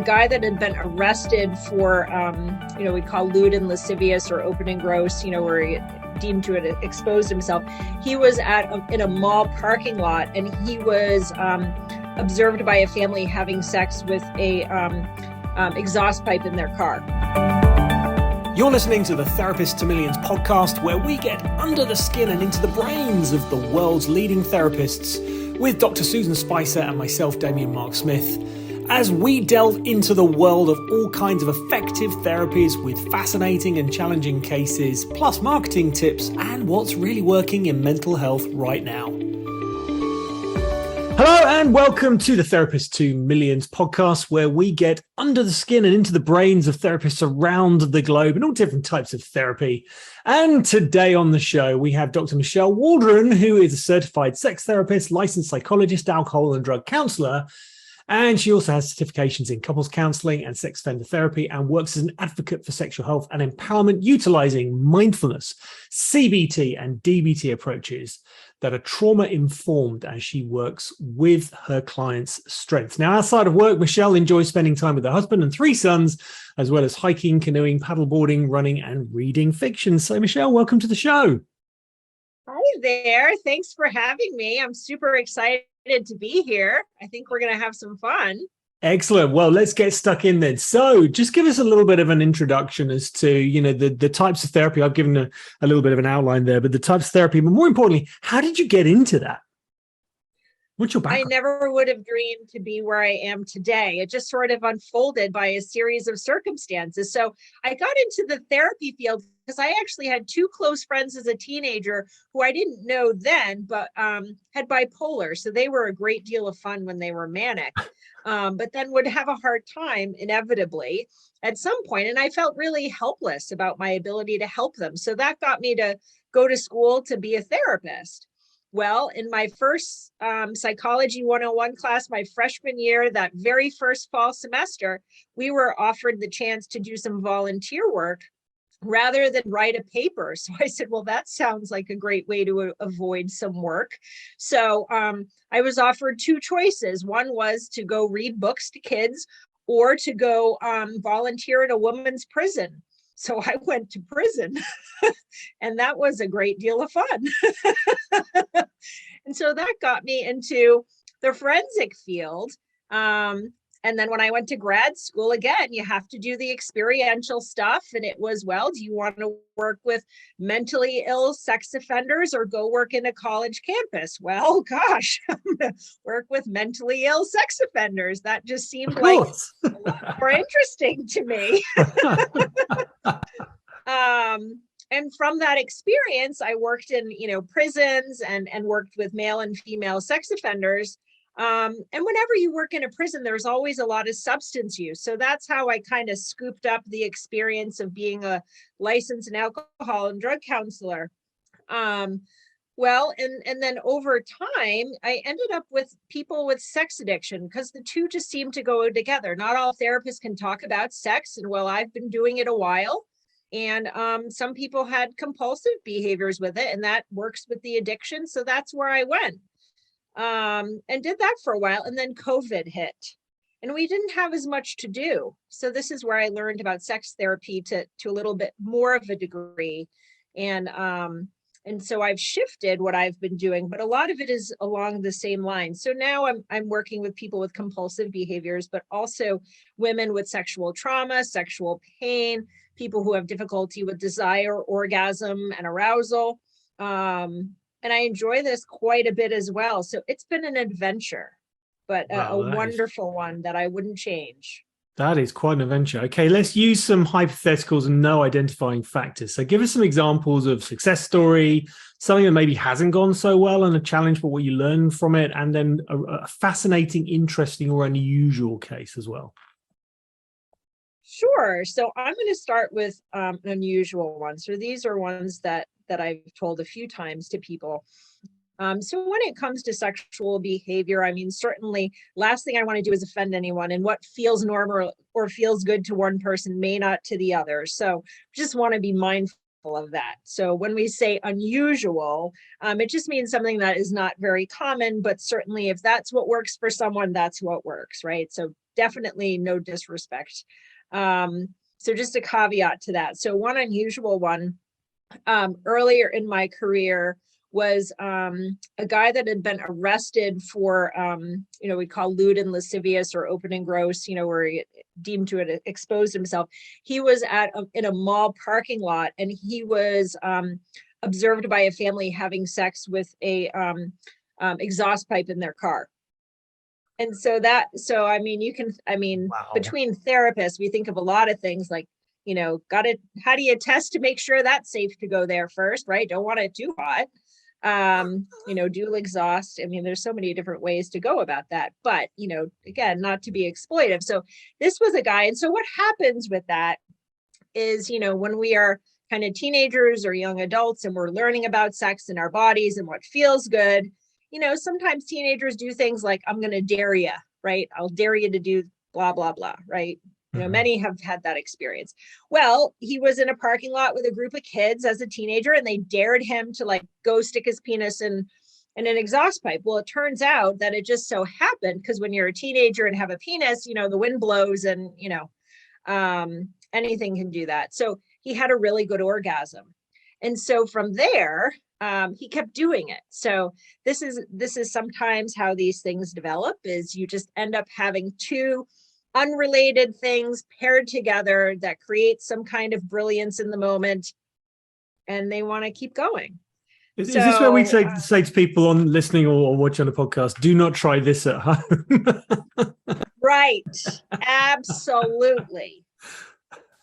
a guy that had been arrested for, we call lewd and lascivious or open and gross, where he deemed to have exposed himself. He was in a mall parking lot, and he was observed by a family having sex with a exhaust pipe in their car. You're listening to the Therapist to Millions podcast, where we get under the skin and into the brains of the world's leading therapists with Dr. Susan Spicer and myself, Damien Mark Smith, as we delve into the world of all kinds of effective therapies with fascinating and challenging cases, plus marketing tips and what's really working in mental health right now. Hello and welcome to the Therapist to Millions podcast, where we get under the skin and into the brains of therapists around the globe and all different types of therapy. And today on the show, we have Dr. Michele Waldron, who is a certified sex therapist, licensed psychologist, alcohol and drug counselor. And she also has certifications in couples counseling and sex offender therapy, and works as an advocate for sexual health and empowerment, utilizing mindfulness, CBT and DBT approaches that are trauma-informed as she works with her clients' strengths. Now, outside of work, Michele enjoys spending time with her husband and 3 sons, as well as hiking, canoeing, paddleboarding, running, and reading fiction. So, Michele, welcome to the show. Hi there. Thanks for having me. I'm super excited to be here. I think we're going to have some fun. Excellent. Well, let's get stuck in then. So just give us a little bit of an introduction as to, the types of therapy. I've given a little bit of an outline there, but the types of therapy, but more importantly, how did you get into that? What's your background? I never would have dreamed to be where I am today. It just sort of unfolded by a series of circumstances. So I got into the therapy field because I actually had 2 close friends as a teenager who I didn't know then, but had bipolar. So they were a great deal of fun when they were manic, but then would have a hard time inevitably at some point. And I felt really helpless about my ability to help them. So that got me to go to school to be a therapist. Well, in my first Psychology 101 class, my freshman year, that very first fall semester, we were offered the chance to do some volunteer work rather than write a paper. So I said, well, that sounds like a great way to avoid some work. So I was offered 2 choices. One was to go read books to kids or to go volunteer at a women's prison. So I went to prison and that was a great deal of fun. And so that got me into the forensic field. And then when I went to grad school, again, you have to do the experiential stuff. And it was, well, do you want to work with mentally ill sex offenders or go work in a college campus? Well, gosh, I'm going to work with mentally ill sex offenders. That just seemed like a lot more interesting to me. And from that experience, I worked in, prisons and worked with male and female sex offenders. And whenever you work in a prison, there's always a lot of substance use. So that's how I kind of scooped up the experience of being a licensed and alcohol and drug counselor. Well, and then over time, I ended up with people with sex addiction because the two just seem to go together. Not all therapists can talk about sex. And well, I've been doing it a while. And some people had compulsive behaviors with it, and that works with the addiction. So that's where I went. And did that for a while, and then COVID hit and we didn't have as much to do. So this is where I learned about sex therapy to a little bit more of a degree. And so I've shifted what I've been doing, but a lot of it is along the same line. So now I'm working with people with compulsive behaviors, but also women with sexual trauma, sexual pain, people who have difficulty with desire, orgasm, and arousal. And I enjoy this quite a bit as well. So it's been an adventure, but a wonderful one that I wouldn't change. That is quite an adventure. Okay, let's use some hypotheticals and no identifying factors. So give us some examples of success story, something that maybe hasn't gone so well and a challenge, but what you learned from it, and then a fascinating, interesting, or unusual case as well. Sure. So I'm going to start with an unusual one. So these are ones that I've told a few times to people. So when it comes to sexual behavior, I mean, certainly last thing I want to do is offend anyone, and what feels normal or feels good to one person may not to the other. So just want to be mindful of that. So when we say unusual, it just means something that is not very common, but certainly if that's what works for someone, that's what works, right? So definitely no disrespect. So just a caveat to that. So one unusual one, earlier in my career was a guy that had been arrested for, we call lewd and lascivious or open and gross, where he deemed to have exposed himself. He was in a mall parking lot, and he was observed by a family having sex with a exhaust pipe in their car. And so Wow. between therapists, we think of a lot of things like, how do you test to make sure that's safe to go there first, right? Don't want it too hot. Dual exhaust. I mean, there's so many different ways to go about that, but, again, not to be exploitive. So this was a guy. And so what happens with that is, when we are kind of teenagers or young adults and we're learning about sex in our bodies and what feels good, sometimes teenagers do things like, I'm going to dare you, right? I'll dare you to do blah, blah, blah, right? Many have had that experience. Well, he was in a parking lot with a group of kids as a teenager, and they dared him to like go stick his penis in an exhaust pipe. Well, it turns out that it just so happened, because when you're a teenager and have a penis, the wind blows and, anything can do that. So he had a really good orgasm. And so from there, he kept doing it. So this is sometimes how these things develop, is you just end up having two unrelated things paired together that create some kind of brilliance in the moment, and they want to keep going. Is this where we say to people on listening or watching on the podcast, do not try this at home? Right. Absolutely.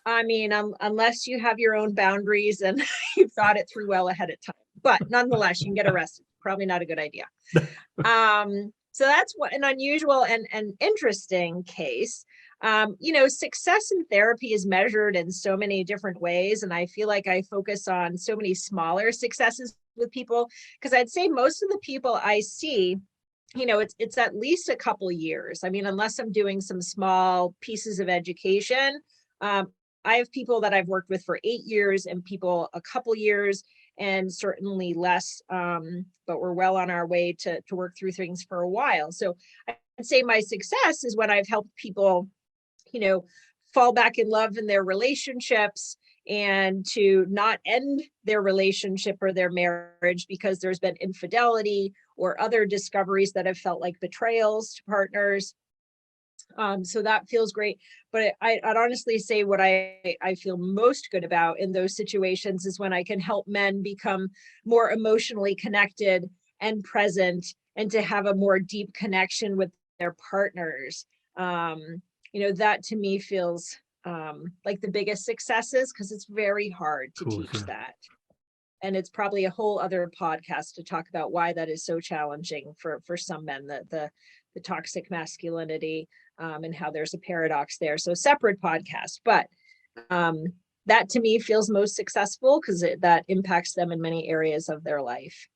I mean, unless you have your own boundaries and you've thought it through well ahead of time, but nonetheless, you can get arrested. Probably not a good idea. So that's an unusual and interesting case. Success in therapy is measured in so many different ways. And I feel like I focus on so many smaller successes with people, because I'd say most of the people I see, it's at least a couple years. I mean, unless I'm doing some small pieces of education, I have people that I've worked with for 8 years and people a couple years, and certainly less, but we're well on our way to work through things for a while. So I'd say my success is when I've helped people, fall back in love in their relationships, and to not end their relationship or their marriage because there's been infidelity or other discoveries that have felt like betrayals to partners. So that feels great. But I'd honestly say what I feel most good about in those situations is when I can help men become more emotionally connected and present, and to have a more deep connection with their partners. That to me feels like the biggest successes, because it's very hard to teach that. And it's probably a whole other podcast to talk about why that is so challenging for some men, the toxic masculinity, and how there's a paradox there. So separate podcast, but that to me feels most successful because that impacts them in many areas of their life.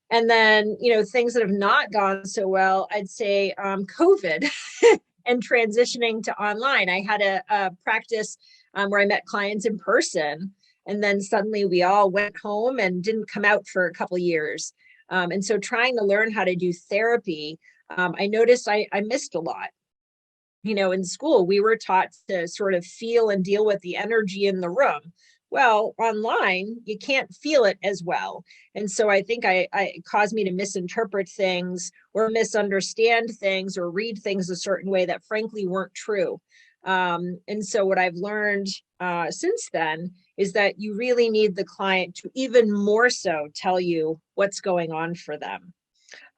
And then, things that have not gone so well, I'd say COVID and transitioning to online. I had a practice where I met clients in person, and then suddenly we all went home and didn't come out for a couple of years. And so trying to learn how to do therapy, I noticed I missed a lot. In school, we were taught to sort of feel and deal with the energy in the room. Well, online, you can't feel it as well. And so I think it caused me to misinterpret things or misunderstand things or read things a certain way that frankly weren't true. And so what I've learned since then is that you really need the client to even more so tell you what's going on for them.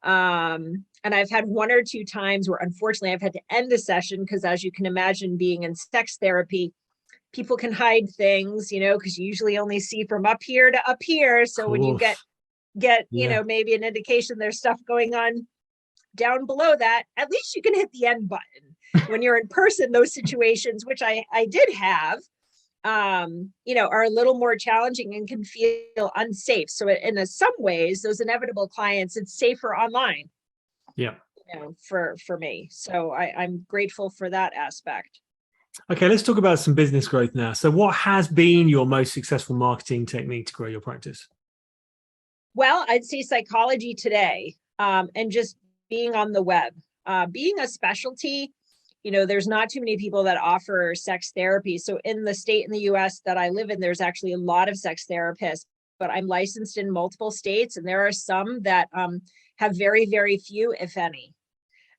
And I've had 1 or 2 times where unfortunately I've had to end a session because, as you can imagine, being in sex therapy, people can hide things, because you usually only see from up here to up here. So when you get maybe an indication there's stuff going on down below that, at least you can hit the end button. When you're in person, those situations, which I did have, are a little more challenging and can feel unsafe. So in some ways, those inevitable clients, it's safer online. Yeah. For me. So I'm grateful for that aspect. Okay, let's talk about some business growth now. So what has been your most successful marketing technique to grow your practice? Well, I'd say Psychology Today, and just being on the web. being a specialty, there's not too many people that offer sex therapy. So in the state in the US that I live in, there's actually a lot of sex therapists, but I'm licensed in multiple states, and there are some that have very, very few, if any.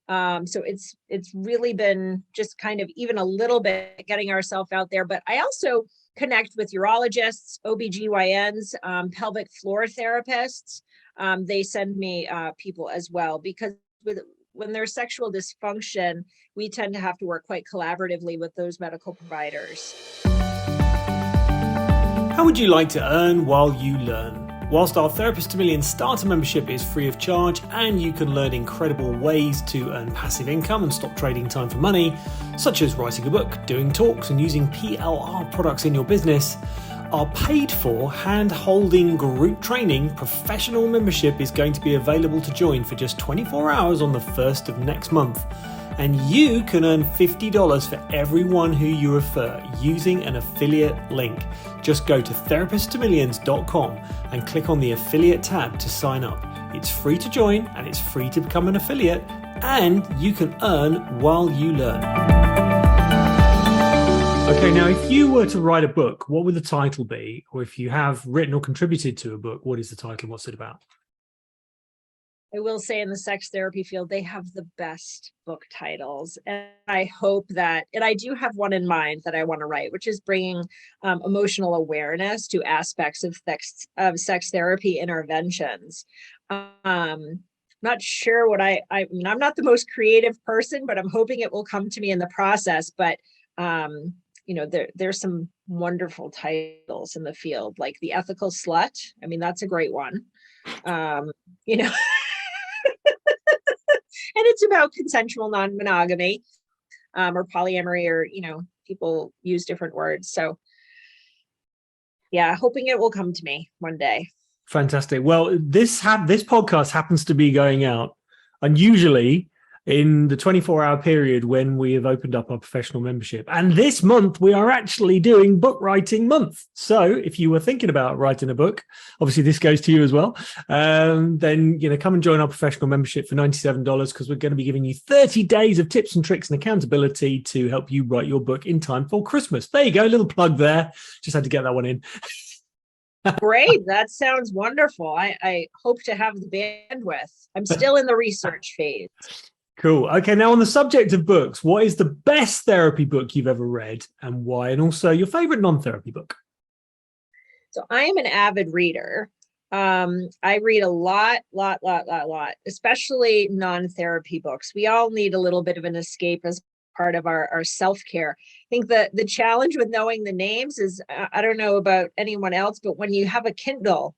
So it's really been just kind of even a little bit getting ourselves out there. But I also connect with urologists, OBGYNs, pelvic floor therapists. They send me people as well, because when there's sexual dysfunction, we tend to have to work quite collaboratively with those medical providers. How would you like to earn while you learn? Whilst our Therapist to Millions starter membership is free of charge and you can learn incredible ways to earn passive income and stop trading time for money, such as writing a book, doing talks and using PLR products in your business, our paid for hand-holding group training professional membership is going to be available to join for just 24 hours on the 1st of next month. And you can earn $50 for everyone who you refer using an affiliate link. Just go to therapisttomillions.com and click on the affiliate tab to sign up. It's free to join and it's free to become an affiliate, and you can earn while you learn. Okay, now if you were to write a book, what would the title be? Or if you have written or contributed to a book, what is the title? What's it about? I will say in the sex therapy field, they have the best book titles. And I hope that, and I do have one in mind that I want to write, which is bringing emotional awareness to aspects of sex therapy interventions. Not sure what I mean, I'm not the most creative person, but I'm hoping it will come to me in the process. But, there's some wonderful titles in the field, like The Ethical Slut. I mean, that's a great one. And it's about consensual non-monogamy, or polyamory, or, people use different words. So yeah, hoping it will come to me one day. Fantastic. Well, this podcast happens to be going out unusually in the 24-hour period when we have opened up our professional membership. And this month, we are actually doing book writing month. So if you were thinking about writing a book, obviously this goes to you as well, then come and join our professional membership for $97, because we're going to be giving you 30 days of tips and tricks and accountability to help you write your book in time for Christmas. There you go, a little plug there. Just had to get that one in. Great. That sounds wonderful. I hope to have the bandwidth. I'm still in the research phase. Cool. Okay, now on the subject of books, what is the best therapy book you've ever read and why? And also your favorite non-therapy book? So I am an avid reader. I read a lot, especially non-therapy books. We all need a little bit of an escape as part of our self-care. I think that the challenge with knowing the names is, I don't know about anyone else, but when you have a Kindle,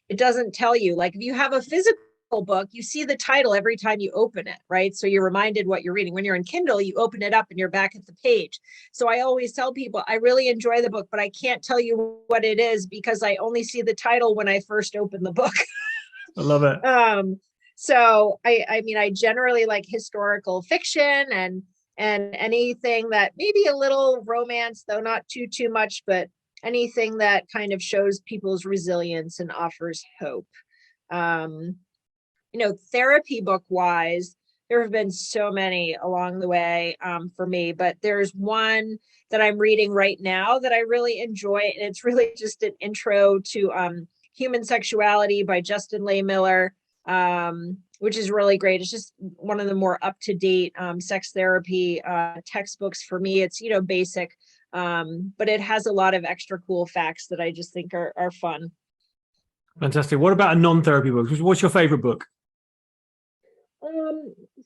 it doesn't tell you. Like if you have a physical book, you see the title every time you open it, right? So you're reminded what you're reading. When you're in Kindle, you open it up and you're back at the page. So I always tell people, I really enjoy the book, but I can't tell you what it is because I only see the title when I first open the book. I love it. So I generally like historical fiction and anything that maybe a little romance, though not too much, but anything that kind of shows people's resilience and offers hope. Therapy book wise, there have been so many along the way for me, but there's one that I'm reading right now that I really enjoy. And it's really just an intro to human sexuality by Justin Lehmiller, which is really great. It's just one of the more up-to-date sex therapy textbooks for me. It's, basic, but it has a lot of extra cool facts that I just think are fun. Fantastic. What about a non-therapy book? What's your favorite book?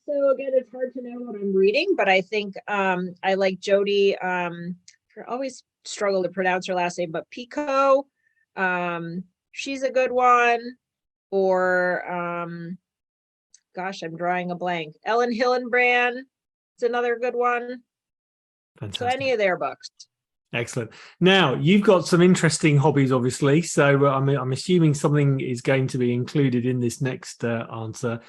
So again, it's hard to know what I'm reading, but I think I like Jody. I always struggle to pronounce her last name, but Picoult. She's a good one. Or gosh, I'm drawing a blank. Elin Hilderbrand is another good one. Fantastic. So any of their books. Excellent. Now you've got some interesting hobbies, obviously. So I'm assuming something is going to be included in this next answer.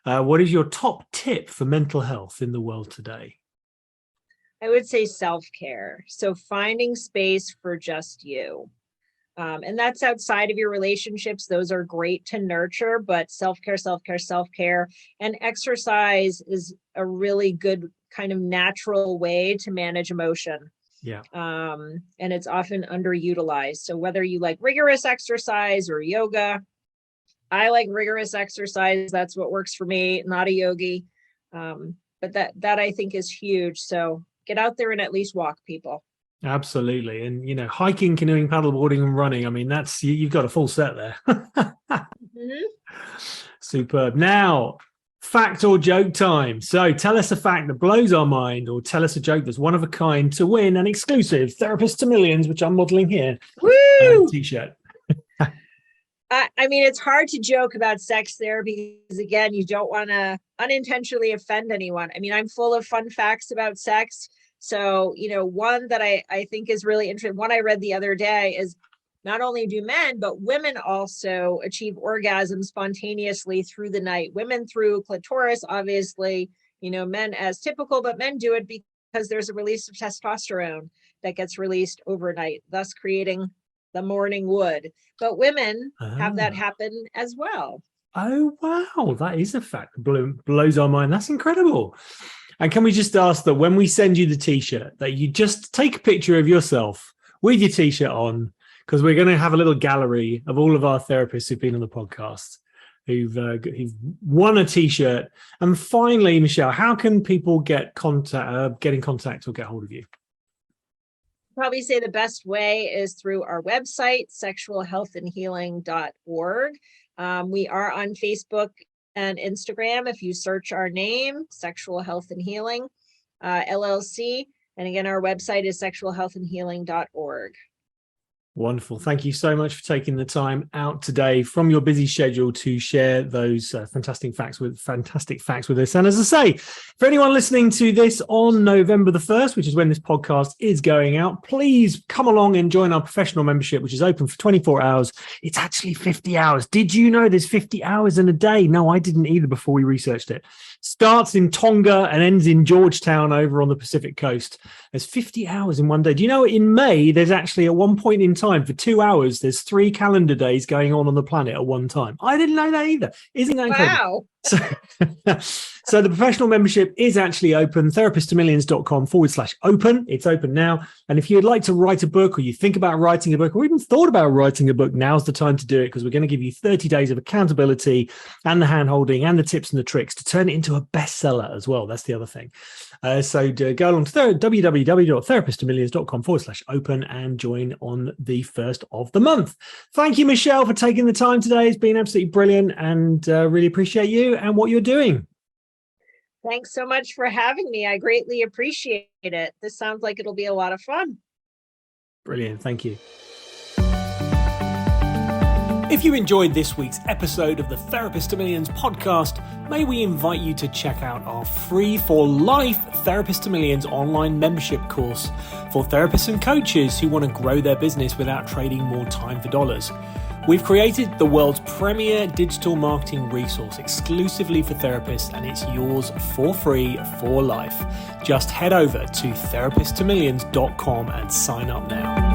What is your top tip for mental health in the world today? I would say self-care. So finding space for just you. And that's outside of your relationships. Those are great to nurture, but self-care, self-care, self-care, and exercise is a really good kind of natural way to manage emotion. Yeah. And it's often underutilized. So whether you like rigorous exercise or yoga, I like rigorous exercise. That's what works for me, not a yogi. But that I think is huge. So get out there and at least walk, people. Absolutely. And, you know, hiking, canoeing, paddleboarding and running. I mean, that's, you've got a full set there. Mm-hmm. Superb. Now, fact or joke time. So tell us a fact that blows our mind, or tell us a joke that's one of a kind to win an exclusive Therapist to Millions, which I'm modeling here, t-shirt. I mean, it's hard to joke about sex therapy because, again, you don't want to unintentionally offend anyone. I mean, I'm full of fun facts about sex. So, you know, one that I think is really interesting, one I read the other day, is not only do men, but women also achieve orgasm spontaneously through the night. Women through clitoris, obviously, you know, men as typical, but men do it because there's a release of testosterone that gets released overnight, thus creating the morning wood. But women have that happen as well. Oh, wow. That is a fact that blows our mind. That's incredible. And can we just ask that when we send you the t-shirt, that you just take a picture of yourself with your t-shirt on, because we're going to have a little gallery of all of our therapists who've been on the podcast, who've won a t-shirt. And finally, Michele, how can people get in contact or get hold of you? Probably say the best way is through our website, sexualhealthandhealing.org. We are on Facebook and Instagram. If you search our name, Sexual Health and Healing, LLC. And again, our website is sexualhealthandhealing.org. Wonderful. Thank you so much for taking the time out today from your busy schedule to share those fantastic facts with us. And as I say, for anyone listening to this on November the 1st, which is when this podcast is going out, please come along and join our professional membership, which is open for 24 hours. It's actually 50 hours. Did you know there's 50 hours in a day? No, I didn't either before we researched it. Starts in Tonga and ends in Georgetown over on the Pacific coast. There's 50 hours in one day. Do you know in May, there's actually at one point in time for 2 hours, there's 3 calendar days going on the planet at one time. I didn't know that either. Isn't that incredible? Wow. So the professional membership is actually open, therapisttomillions.com/open. It's open now. And if you'd like to write a book, or you think about writing a book, or even thought about writing a book, now's the time to do it, because we're going to give you 30 days of accountability and the hand-holding and the tips and the tricks to turn it into a bestseller as well. That's the other thing. So go along to www.therapisttomillions.com/open and join on the 1st of the month. Thank you, Michele, for taking the time today. It's been absolutely brilliant, and really appreciate you and what you're doing. Thanks so much for having me. I greatly appreciate it. This sounds like it'll be a lot of fun. Brilliant. Thank you. If you enjoyed this week's episode of the Therapist to Millions podcast, may we invite you to check out our free for life Therapist to Millions online membership course for therapists and coaches who want to grow their business without trading more time for dollars. We've created the world's premier digital marketing resource exclusively for therapists, and it's yours for free for life. Just head over to therapisttomillions.com and sign up now.